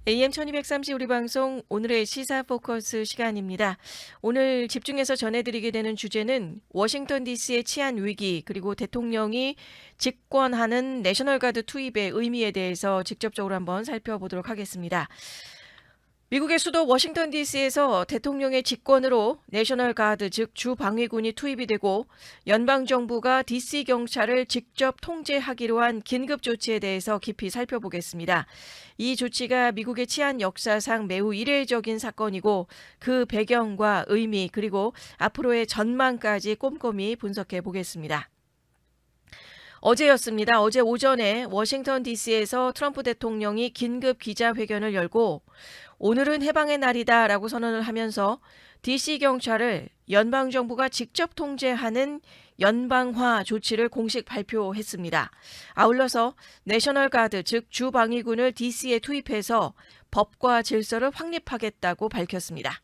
AM 1230 우리 방송 오늘의 시사 포커스 시간입니다. 오늘 집중해서 전해드리게 되는 주제는 워싱턴 DC의 치안 위기 그리고 대통령이 집권하는 내셔널 가드 투입의 의미에 대해서 직접적으로 한번 살펴보도록 하겠습니다. 미국의 수도 워싱턴 DC에서 대통령의 직권으로 내셔널 가드 즉 주방위군이 투입이 되고 연방정부가 DC 경찰을 직접 통제하기로 한 긴급 조치에 대해서 깊이 살펴보겠습니다. 이 조치가 미국의 치안 역사상 매우 이례적인 사건이고 그 배경과 의미 그리고 앞으로의 전망까지 꼼꼼히 분석해 보겠습니다. 어제였습니다. 어제 오전에 워싱턴 DC에서 트럼프 대통령이 긴급 기자회견을 열고 오늘은 해방의 날이다라고 선언을 하면서 DC 경찰을 연방정부가 직접 통제하는 연방화 조치를 공식 발표했습니다. 아울러서 내셔널 가드 즉 주방위군을 DC에 투입해서 법과 질서를 확립하겠다고 밝혔습니다.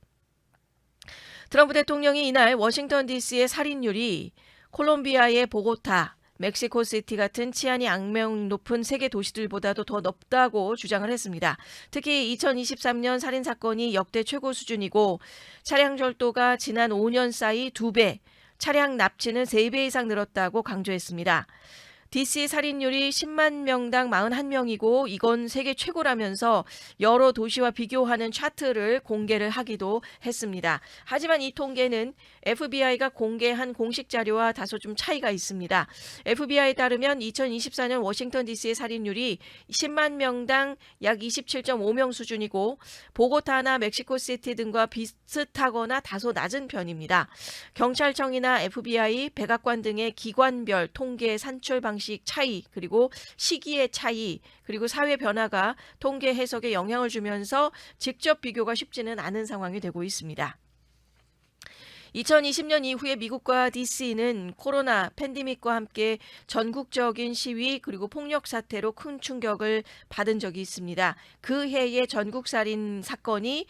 트럼프 대통령이 이날 워싱턴 DC의 살인율이 콜롬비아의 보고타, 멕시코시티 같은 치안이 악명 높은 세계 도시들보다도 더 높다고 주장을 했습니다. 특히 2023년 살인사건이 역대 최고 수준이고 차량 절도가 지난 5년 사이 2배, 차량 납치는 3배 이상 늘었다고 강조했습니다. DC 살인율이 10만 명당 41명이고 이건 세계 최고라면서 여러 도시와 비교하는 차트를 공개를 하기도 했습니다. 하지만 이 통계는 FBI가 공개한 공식 자료와 다소 좀 차이가 있습니다. FBI에 따르면 2024년 워싱턴 DC의 살인율이 10만 명당 약 27.5명 수준이고 보고타나 멕시코시티 등과 비슷하거나 다소 낮은 편입니다. 경찰청이나 FBI, 백악관 등의 기관별 통계 산출 방식 차이 그리고 시기의 차이 그리고 사회 변화가 통계 해석에 영향을 주면서 직접 비교가 쉽지는 않은 상황이 되고 있습니다. 2020년 이후에 미국과 DC는 코로나 팬데믹과 함께 전국적인 시위 그리고 폭력 사태로 큰 충격을 받은 적이 있습니다. 그 해의 전국살인 사건이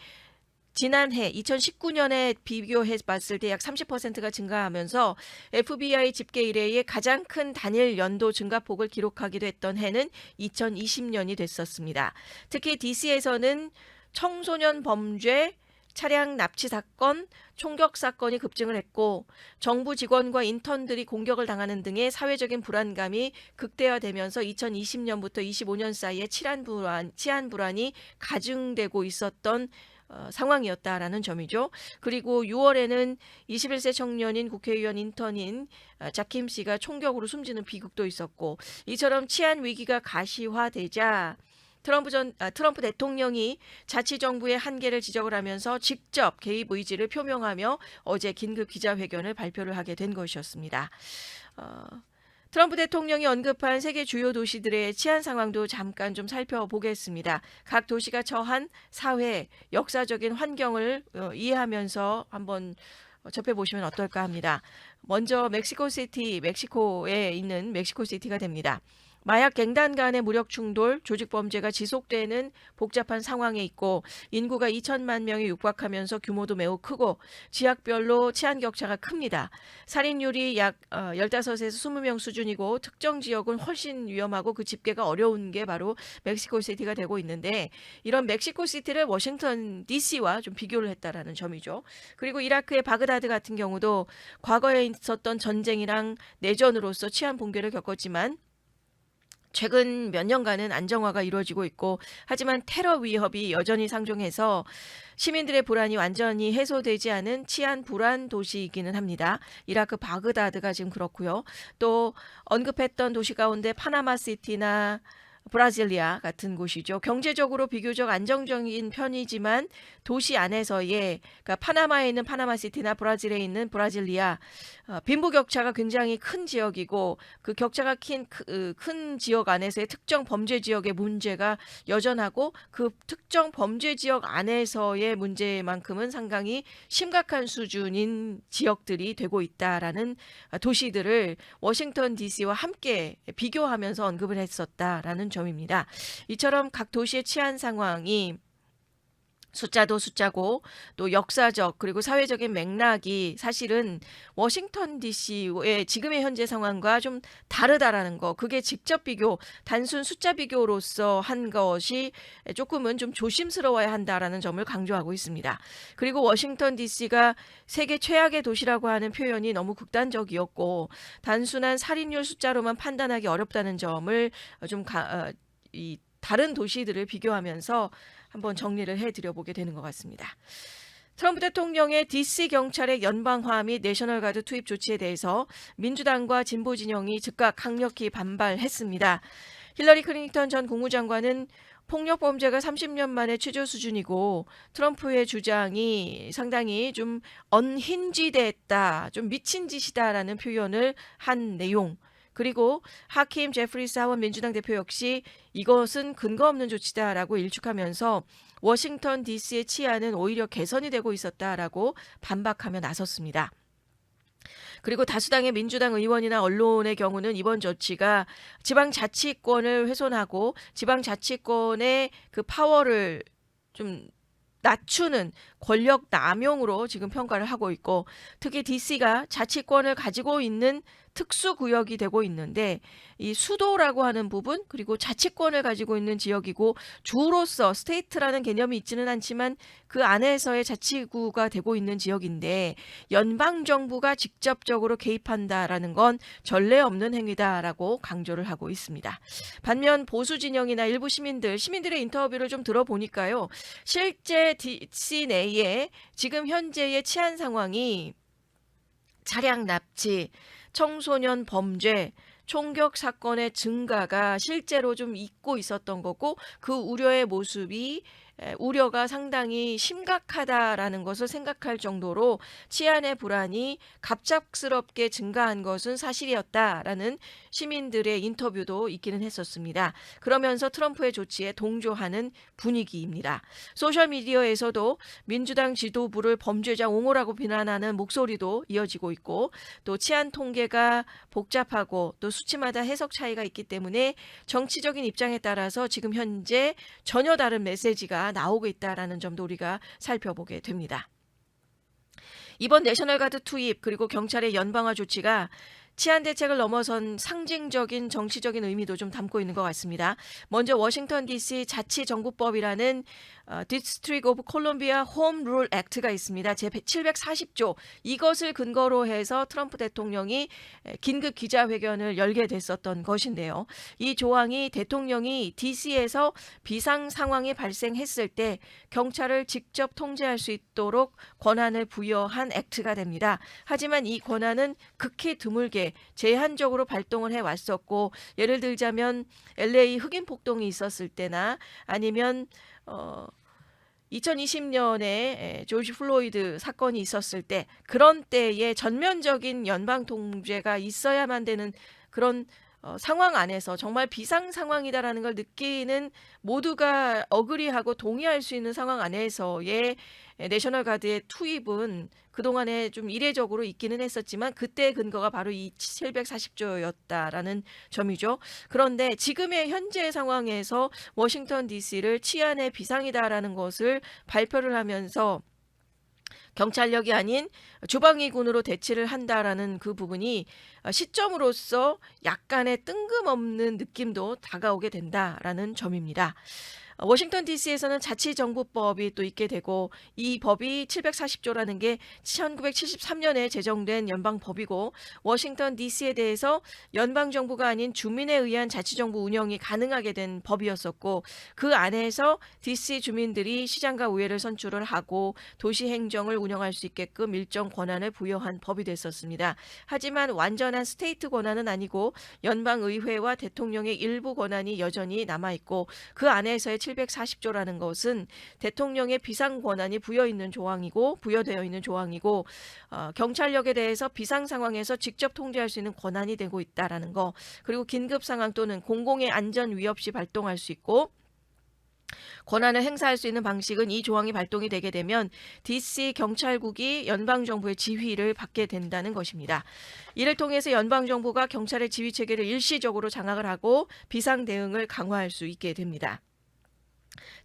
지난해 2019년에 비교해 봤을 때 약 30%가 증가하면서 FBI 집계 이래의 가장 큰 단일 연도 증가폭을 기록하기도 했던 해는 2020년이 됐었습니다. 특히 DC에서는 청소년 범죄, 차량 납치 사건, 총격 사건이 급증을 했고 정부 직원과 인턴들이 공격을 당하는 등의 사회적인 불안감이 극대화되면서 2020년부터 25년 사이에 치안 불안이 가중되고 있었던 상황이었다라는 점이죠. 그리고 6월에는 21세 청년인 국회의원 인턴인 자킴 씨가 총격으로 숨지는 비극도 있었고 이처럼 치안 위기가 가시화되자 트럼프 대통령이 자치정부의 한계를 지적을 하면서 직접 개입 의지를 표명하며 어제 긴급 기자회견을 발표를 하게 된 것이었습니다. 트럼프 대통령이 언급한 세계 주요 도시들의 치안 상황도 잠깐 좀 살펴보겠습니다. 각 도시가 처한 사회, 역사적인 환경을 이해하면서 한번 접해보시면 어떨까 합니다. 먼저 멕시코시티, 멕시코에 있는 멕시코시티가 됩니다. 마약 갱단 간의 무력 충돌, 조직 범죄가 지속되는 복잡한 상황에 있고 인구가 2천만 명에 육박하면서 규모도 매우 크고 지역별로 치안 격차가 큽니다. 살인율이 약 15에서 20명 수준이고 특정 지역은 훨씬 위험하고 그 집계가 어려운 게 바로 멕시코시티가 되고 있는데 이런 멕시코시티를 워싱턴 DC와 좀 비교를 했다라는 점이죠. 그리고 이라크의 바그다드 같은 경우도 과거에 있었던 전쟁이랑 내전으로서 치안 붕괴를 겪었지만 최근 몇 년간은 안정화가 이루어지고 있고 하지만 테러 위협이 여전히 상존해서 시민들의 불안이 완전히 해소되지 않은 치안 불안 도시이기는 합니다. 이라크 바그다드가 지금 그렇고요. 또 언급했던 도시 가운데 파나마시티나 브라질리아 같은 곳이죠. 경제적으로 비교적 안정적인 편이지만 도시 안에서의 그러니까 파나마에 있는 파나마시티나 브라질에 있는 브라질리아 빈부격차가 굉장히 큰 지역이고 그 격차가 큰 지역 안에서의 특정 범죄 지역의 문제가 여전하고 그 특정 범죄 지역 안에서의 문제만큼은 상당히 심각한 수준인 지역들이 되고 있다라는 도시들을 워싱턴 DC와 함께 비교하면서 언급을 했었다라는 점입니다. 이처럼 각 도시의 치안 상황이 숫자도 숫자고 또 역사적 그리고 사회적인 맥락이 사실은 워싱턴 DC의 지금의 현재 상황과 좀 다르다라는 거, 그게 직접 비교, 단순 숫자 비교로서 한 것이 조금은 좀 조심스러워야 한다라는 점을 강조하고 있습니다. 그리고 워싱턴 DC가 세계 최악의 도시라고 하는 표현이 너무 극단적이었고 단순한 살인율 숫자로만 판단하기 어렵다는 점을 이 다른 도시들을 비교하면서 한번 정리를 해드려보게 되는 것 같습니다. 트럼프 대통령의 DC 경찰의 연방화 및 내셔널가드 투입 조치에 대해서 민주당과 진보 진영이 즉각 강력히 반발했습니다. 힐러리 클린턴 전 국무장관은 폭력 범죄가 30년 만에 최저 수준이고 트럼프의 주장이 상당히 좀 언힌지됐다, 좀 미친 짓이다라는 표현을 한 내용, 그리고 하킴 제프리스 하원 민주당 대표 역시 이것은 근거 없는 조치다라고 일축하면서 워싱턴 DC의 치안은 오히려 개선이 되고 있었다라고 반박하며 나섰습니다. 그리고 다수당의 민주당 의원이나 언론의 경우는 이번 조치가 지방자치권을 훼손하고 지방자치권의 그 파워를 좀 낮추는 권력 남용으로 지금 평가를 하고 있고, 특히 DC가 자치권을 가지고 있는 특수구역이 되고 있는데 이 수도라고 하는 부분 그리고 자치권을 가지고 있는 지역이고 주로서 스테이트라는 개념이 있지는 않지만 그 안에서의 자치구가 되고 있는 지역인데 연방정부가 직접적으로 개입한다라는 건 전례 없는 행위다라고 강조를 하고 있습니다. 반면 보수 진영이나 일부 시민들의 인터뷰를 좀 들어보니까요, 실제 DC 내에 지금 현재의 치안 상황이 차량 납치, 청소년 범죄, 총격 사건의 증가가 실제로 좀 있고 있었던 거고 그 우려의 모습이 우려가 상당히 심각하다라는 것을 생각할 정도로 치안의 불안이 갑작스럽게 증가한 것은 사실이었다라는 시민들의 인터뷰도 있기는 했었습니다. 그러면서 트럼프의 조치에 동조하는 분위기입니다. 소셜미디어에서도 민주당 지도부를 범죄자 옹호라고 비난하는 목소리도 이어지고 있고 또 치안 통계가 복잡하고 또 수치마다 해석 차이가 있기 때문에 정치적인 입장에 따라서 지금 현재 전혀 다른 메시지가 나오고 있다라는 점도 우리가 살펴보게 됩니다. 이번 내셔널가드 투입 그리고 경찰의 연방화 조치가 치안 대책을 넘어선 상징적인 정치적인 의미도 좀 담고 있는 것 같습니다. 먼저 워싱턴 DC 자치정부법이라는 District of Columbia Home Rule Act가 있습니다. 제 740조, 이것을 근거로 해서 트럼프 대통령이 긴급 기자회견을 열게 됐었던 것인데요. 이 조항이 대통령이 DC에서 비상 상황이 발생했을 때 경찰을 직접 통제할 수 있도록 권한을 부여한 액트가 됩니다. 하지만 이 권한은 극히 드물게 제한적으로 발동을 해왔었고, 예를 들자면 LA 흑인 폭동이 있었을 때나 아니면 2020년에 조지 플로이드 사건이 있었을 때, 그런 때에 전면적인 연방 통제가 있어야만 되는 그런 상황 안에서 정말 비상 상황이다라는 걸 느끼는 모두가 어그리하고 동의할 수 있는 상황 안에서의 내셔널 가드의 투입은 그동안에 좀 이례적으로 있기는 했었지만 그때 근거가 바로 이 740조였다라는 점이죠. 그런데 지금의 현재 상황에서 워싱턴 DC를 치안의 비상이다라는 것을 발표를 하면서 경찰력이 아닌 주방위군으로 대치를 한다라는 그 부분이 시점으로서 약간의 뜬금없는 느낌도 다가오게 된다라는 점입니다. 워싱턴 DC에서는 자치정부법이 또 있게 되고 이 법이 740조라는 게 1973년에 제정된 연방법이고 워싱턴 DC에 대해서 연방정부가 아닌 주민에 의한 자치정부 운영이 가능하게 된 법이었었고 그 안에서 DC 주민들이 시장과 의회를 선출을 하고 도시행정을 운영할 수 있게끔 일정 권한을 부여한 법이 됐었습니다. 하지만 완전한 스테이트 권한은 아니고 연방의회와 대통령의 일부 권한이 여전히 남아있고 그 안에서의 740조라는 것은 대통령의 비상 권한이 부여되어 있는 조항이고 경찰력에 대해서 비상 상황에서 직접 통제할 수 있는 권한이 되고 있다라는 거, 그리고 긴급 상황 또는 공공의 안전 위협 시 발동할 수 있고 권한을 행사할 수 있는 방식은 이 조항이 발동이 되게 되면 DC 경찰국이 연방정부의 지휘를 받게 된다는 것입니다. 이를 통해서 연방정부가 경찰의 지휘체계를 일시적으로 장악을 하고 비상 대응을 강화할 수 있게 됩니다.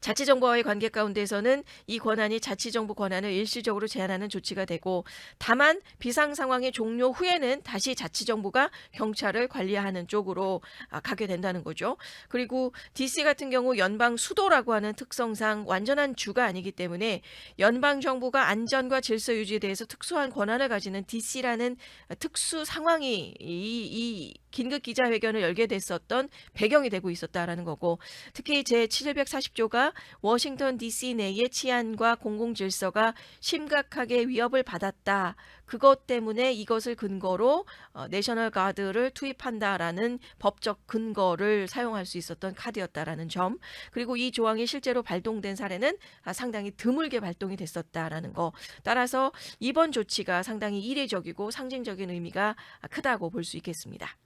자치정부와의 관계 가운데서는 이 권한이 자치정부 권한을 일시적으로 제한하는 조치가 되고, 다만 비상 상황의 종료 후에는 다시 자치정부가 경찰을 관리하는 쪽으로 가게 된다는 거죠. 그리고 DC 같은 경우 연방 수도라고 하는 특성상 완전한 주가 아니기 때문에 연방 정부가 안전과 질서 유지에 대해서 특수한 권한을 가지는 DC라는 특수 상황이 이 긴급 기자회견을 열게 됐었던 배경이 되고 있었다라는 거고, 특히 제740조가 워싱턴 DC 내의 치안과 공공질서가 심각하게 위협을 받았다. 그것 때문에 이것을 근거로 내셔널 가드를 투입한다라는 법적 근거를 사용할 수 있었던 카드였다라는 점, 그리고 이 조항이 실제로 발동된 사례는 상당히 드물게 발동이 됐었다라는 거. 따라서 이번 조치가 상당히 이례적이고 상징적인 의미가 크다고 볼 수 있겠습니다.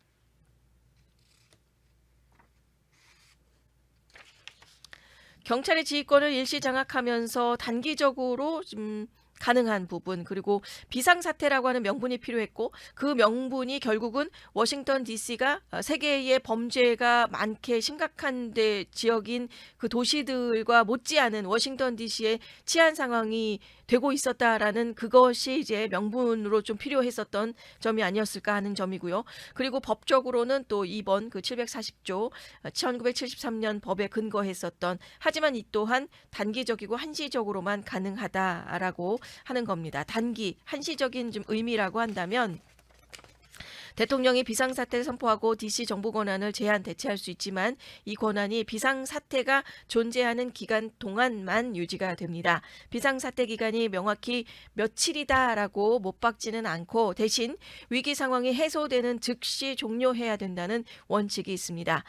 경찰의 지휘권을 일시 장악하면서 단기적으로 좀 가능한 부분, 그리고 비상사태라고 하는 명분이 필요했고, 그 명분이 결국은 워싱턴 DC가 세계의 범죄가 많게 심각한 지역인 그 도시들과 못지않은 워싱턴 DC의 치안 상황이 되고 있었다라는 그것이 이제 명분으로 좀 필요했었던 점이 아니었을까 하는 점이고요. 그리고 법적으로는 또 이번 그 740조 1973년 법에 근거했었던, 하지만 이 또한 단기적이고 한시적으로만 가능하다라고 하는 겁니다. 단기, 한시적인 좀 의미라고 한다면, 대통령이 비상사태를 선포하고 DC 정부 권한을 제한 대체할 수 있지만 이 권한이 비상사태가 존재하는 기간 동안만 유지가 됩니다. 비상사태 기간이 명확히 며칠이다라고 못 박지는 않고, 대신 위기 상황이 해소되는 즉시 종료해야 된다는 원칙이 있습니다.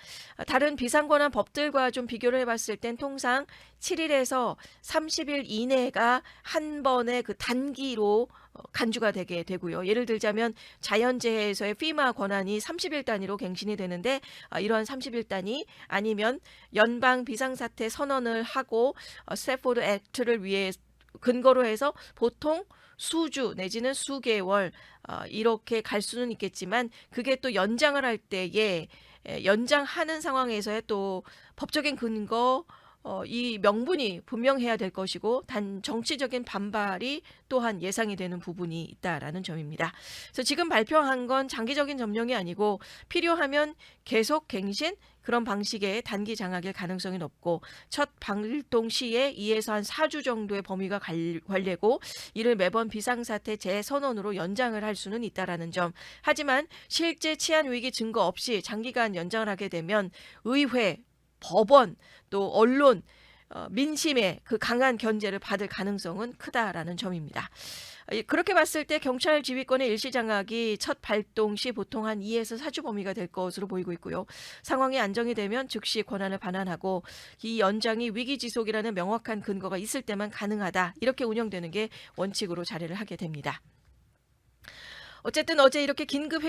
다른 비상권한 법들과 좀 비교를 해봤을 땐 통상 7일에서 30일 이내가 한 번의 그 단기로 간주가 되게 되고요. 예를 들자면 자연재해에서의 피마 권한이 30일 단위로 갱신이 되는데, 이러한 30일 단위 아니면 연방 비상사태 선언을 하고 스태포드 액트를 위해 근거로 해서 보통 수주 내지는 수개월 이렇게 갈 수는 있겠지만, 그게 또 연장을 할 때에 연장하는 상황에서의 또 법적인 근거, 이 명분이 분명해야 될 것이고, 단 정치적인 반발이 또한 예상이 되는 부분이 있다라는 점입니다. 그래서 지금 발표한 건 장기적인 점령이 아니고 필요하면 계속 갱신, 그런 방식의 단기 장악일 가능성이 높고, 첫 발동 시에 2에서 한 4주 정도의 범위가 관례고, 이를 매번 비상사태 재선언으로 연장을 할 수는 있다라는 점. 하지만 실제 치안 위기 증거 없이 장기간 연장을 하게 되면 의회, 법원, 또 언론, 민심의 그 강한 견제를 받을 가능성은 크다라는 점입니다. 그렇게 봤을 때 경찰 지휘권의 일시 장악이 첫 발동 시 보통 한 2에서 4주 범위가 될 것으로 보이고 있고요. 상황이 안정이 되면 즉시 권한을 반환하고, 이 연장이 위기 지속이라는 명확한 근거가 있을 때만 가능하다, 이렇게 운영되는 게 원칙으로 자리를 하게 됩니다. 어쨌든 어제 이렇게 긴급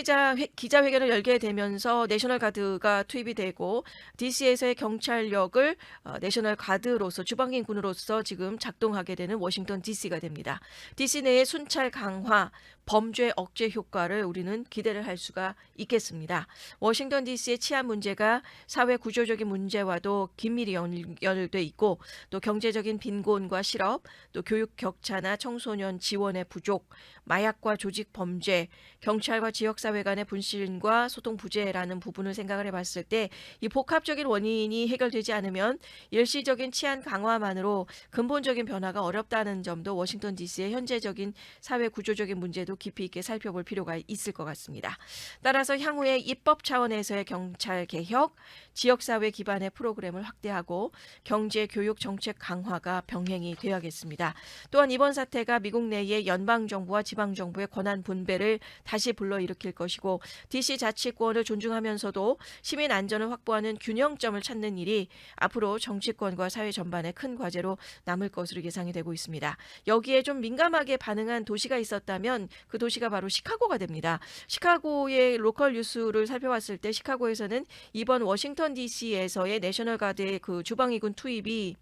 기자회견을 열게 되면서 내셔널 가드가 투입이 되고, DC에서의 경찰력을 내셔널 가드로서, 주방인군으로서 지금 작동하게 되는 워싱턴 DC가 됩니다. DC 내의 순찰 강화, 범죄 억제 효과를 우리는 기대를 할 수가 있겠습니다. 워싱턴 DC의 치안 문제가 사회 구조적인 문제와도 긴밀히 연결돼 있고, 또 경제적인 빈곤과 실업, 또 교육 격차나 청소년 지원의 부족, 마약과 조직 범죄, 경찰과 지역사회 간의 분신과 소통 부재라는 부분을 생각을 해봤을 때, 이 복합적인 원인이 해결되지 않으면 일시적인 치안 강화만으로 근본적인 변화가 어렵다는 점도 워싱턴 DC의 현재적인 사회 구조적인 문제도 깊이 있게 살펴볼 필요가 있을 것 같습니다. 따라서 향후에 입법 차원에서의 경찰 개혁, 지역사회 기반의 프로그램을 확대하고 경제, 교육, 정책 강화가 병행이 되어야겠습니다. 또한 이번 사태가 미국 내의 연방정부와 지방정부의 권한 분배를 다시 불러일으킬 것이고, DC 자치권을 존중하면서도 시민 안전을 확보하는 균형점을 찾는 일이 앞으로 정치권과 사회 전반에 큰 과제로 남을 것으로 예상이 되고 있습니다. 여기에 좀 민감하게 반응한 도시가 있었다면 그 도시가 바로 시카고가 됩니다. 시카고의 로컬 뉴스를 살펴봤을 때 시카고에서는 이번 워싱턴 DC에서의 내셔널 가드의 그 주방위군 투입이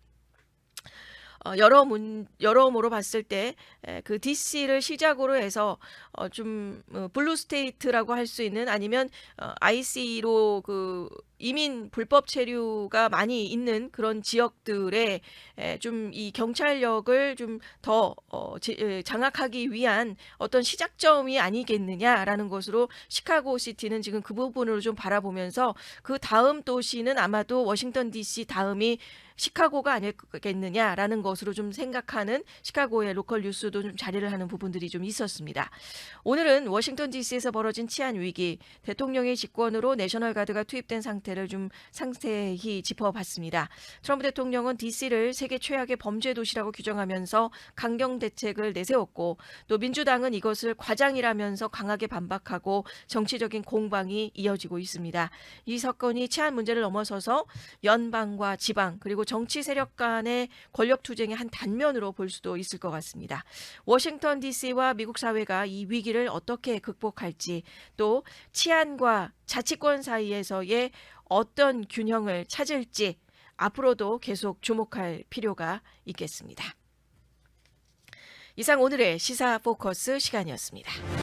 여러모로 봤을 때 그 DC를 시작으로 해서 좀 블루 스테이트라고 할 수 있는, 아니면 IC로 그 이민 불법 체류가 많이 있는 그런 지역들에 좀 이 경찰력을 좀 더 장악하기 위한 어떤 시작점이 아니겠느냐라는 것으로 시카고 시티는 지금 그 부분으로 좀 바라보면서 그 다음 도시는 아마도 워싱턴 DC 다음이 시카고가 아니겠느냐라는 것으로 좀 생각하는 시카고의 로컬 뉴스도 좀 자리를 하는 부분들이 좀 있었습니다. 오늘은 워싱턴 DC에서 벌어진 치안 위기, 대통령의 직권으로 내셔널 가드가 투입된 상태를 좀 상세히 짚어봤습니다. 트럼프 대통령은 DC를 세계 최악의 범죄 도시라고 규정하면서 강경 대책을 내세웠고 또 민주당은 이것을 과장이라면서 강하게 반박하고 정치적인 공방이 이어지고 있습니다. 이 사건이 치안 문제를 넘어서서 연방과 지방 그리고 정치 세력 간의 권력 투쟁의 한 단면으로 볼 수도 있을 것 같습니다. 워싱턴 DC와 미국 사회가 이 위기를 어떻게 극복할지 또 치안과 자치권 사이에서의 어떤 균형을 찾을지 앞으로도 계속 주목할 필요가 있겠습니다. 이상 오늘의 시사 포커스 시간이었습니다.